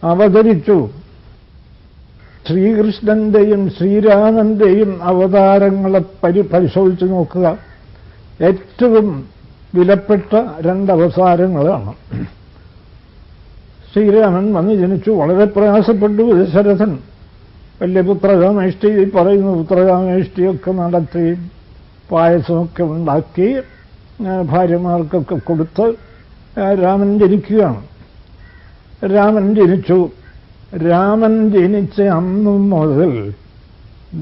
അവതരിച്ചു. ശ്രീകൃഷ്ണന്റെയും ശ്രീരാമന്റെയും അവതാരങ്ങളെ പരിശോധിച്ച് നോക്കുക. ഏറ്റവും വിലപ്പെട്ട രണ്ടവതാരങ്ങളാണ്. ശ്രീരാമൻ വന്ന് ജനിച്ചു. വളരെ പ്രയാസപ്പെട്ടു ദശരഥൻ. വലിയ പുത്രകാമേഷ്ടി പറയുന്നു. പുത്രകാമേഷ്ടിയൊക്കെ നടത്തി പായസമൊക്കെ ഉണ്ടാക്കി ഭാര്യമാർക്കൊക്കെ കൊടുത്ത് രാമൻ ജനിക്കുകയാണ്. രാമൻ ജനിച്ചു. രാമൻ ജനിച്ച അന്നു മുതൽ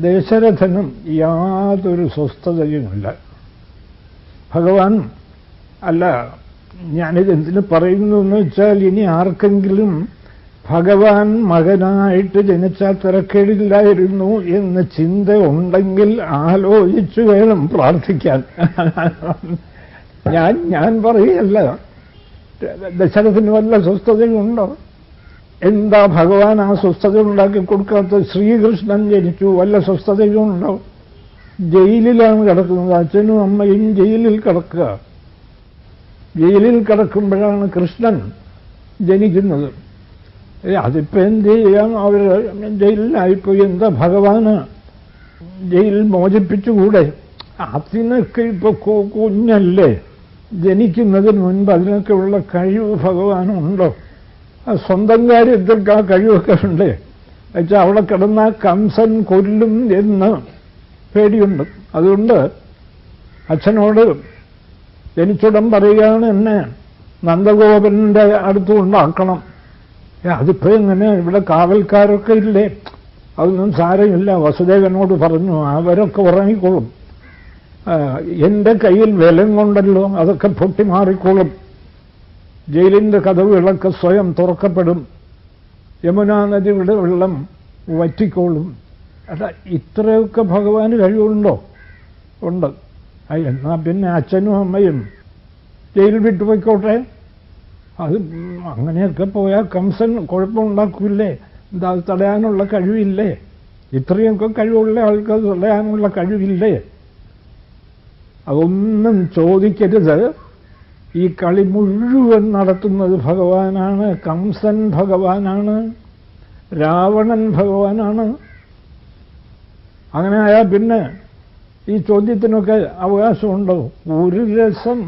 ദശരഥനും യാതൊരു സ്വസ്ഥതയുമില്ല. ഭഗവാൻ അല്ല, ഞാനിതെന്തിനു പറയുന്നു എന്ന് വെച്ചാൽ, ഇനി ആർക്കെങ്കിലും ഭഗവാൻ മകനായിട്ട് ജനിച്ചാൽ തിരക്കേടില്ലായിരുന്നു എന്ന് ചിന്ത ഉണ്ടെങ്കിൽ ആലോചിച്ചു വേണം പ്രാർത്ഥിക്കാൻ. ഞാൻ പറയല്ല. ദശരഥന് വല്ല സ്വസ്ഥതയുണ്ടോ? എന്താ ഭഗവാൻ ആ സ്വസ്ഥത ഉണ്ടാക്കി കൊടുക്കാത്ത? ശ്രീകൃഷ്ണൻ ജനിച്ചു, വല്ല സ്വസ്ഥതയുണ്ടോ? ജയിലിലാണ് കിടക്കുന്നത്. അച്ഛനും അമ്മയും ജയിലിൽ കിടക്കുക. ജയിലിൽ കിടക്കുമ്പോഴാണ് കൃഷ്ണൻ ജനിക്കുന്നത്. അതിപ്പോ എന്ത് ചെയ്യാം? അവർ ജയിലിലായിപ്പോയി. എന്താ ഭഗവാന് ജയിൽ മോചിപ്പിച്ചുകൂടെ? അതിനൊക്കെ ഇപ്പൊ കുഞ്ഞല്ലേ, ജനിക്കുന്നതിന് മുൻപ് അതിനൊക്കെ ഉള്ള കഴിവ് ഭഗവാനുണ്ടോ? സ്വന്തം കാര്യത്തിൽക്ക് ആ കഴിവൊക്കെ ഉണ്ട്. വെച്ചാൽ അവിടെ കിടന്ന കംസൻ കൊല്ലും എന്ന് പേടിയുണ്ട്. അതുകൊണ്ട് അച്ഛനോട് ജനിച്ചുടൻ പറയുകയാണ്, എന്നെ നന്ദഗോപന്റെ അടുത്ത് കൊണ്ടാക്കണം. അതിപ്പോ എങ്ങനെ? ഇവിടെ കാവൽക്കാരൊക്കെ ഇല്ലേ? അതൊന്നും സാരമില്ല. വസുദേവനോട് പറഞ്ഞു, അവരൊക്കെ ഉറങ്ങിക്കോളും. എന്റെ കയ്യിൽ വെലം കൊണ്ടല്ലോ, അതൊക്കെ പൊട്ടിമാറിക്കോളും. ജയിലിന്റെ കതവുകളൊക്കെ സ്വയം തുറക്കപ്പെടും. യമുനാ നദിയുടെ വെള്ളം വറ്റിക്കോളും. അല്ല, ഇത്രയൊക്കെ ഭഗവാന് കഴിവുണ്ടോ? ഉണ്ട്. എന്നാ പിന്നെ അച്ഛനും അമ്മയും ജയിൽ വിട്ടുപോയിക്കോട്ടെ. അത് അങ്ങനെയൊക്കെ പോയാൽ കംസൻ കുഴപ്പമുണ്ടാക്കൂല്ലേ? എന്താ തടയാനുള്ള കഴിവില്ലേ? ഇത്രയൊക്കെ കഴിവുള്ള ആൾക്ക് തടയാനുള്ള കഴിവില്ലേ? അതൊന്നും ചോദിക്കരുത്. ഈ കളി മുഴുവൻ നടത്തുന്നത് ഭഗവാനാണ്. കംസൻ ഭഗവാനാണ്, രാവണൻ ഭഗവാനാണ്. അങ്ങനെ ആയാൽ പിന്നെ ഈ ചോദ്യത്തിനൊക്കെ അവകാശമുണ്ടോ? ഒരു രസം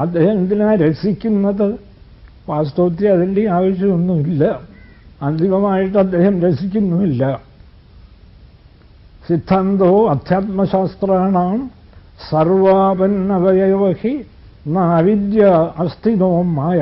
അദ്ദേഹം എന്തിനാ രസിക്കുന്നത്? വാസ്തവത്തിൽ അതിൻ്റെ ആവശ്യമൊന്നുമില്ല. അന്തിമമായിട്ട് അദ്ദേഹം രസിക്കുന്നുമില്ല. സിദ്ധാന്തോ അധ്യാത്മശാസ്ത്രാണാം സർവാപന്നവയവഹി നാവിദ്യ അസ്ഥിനോ മായ.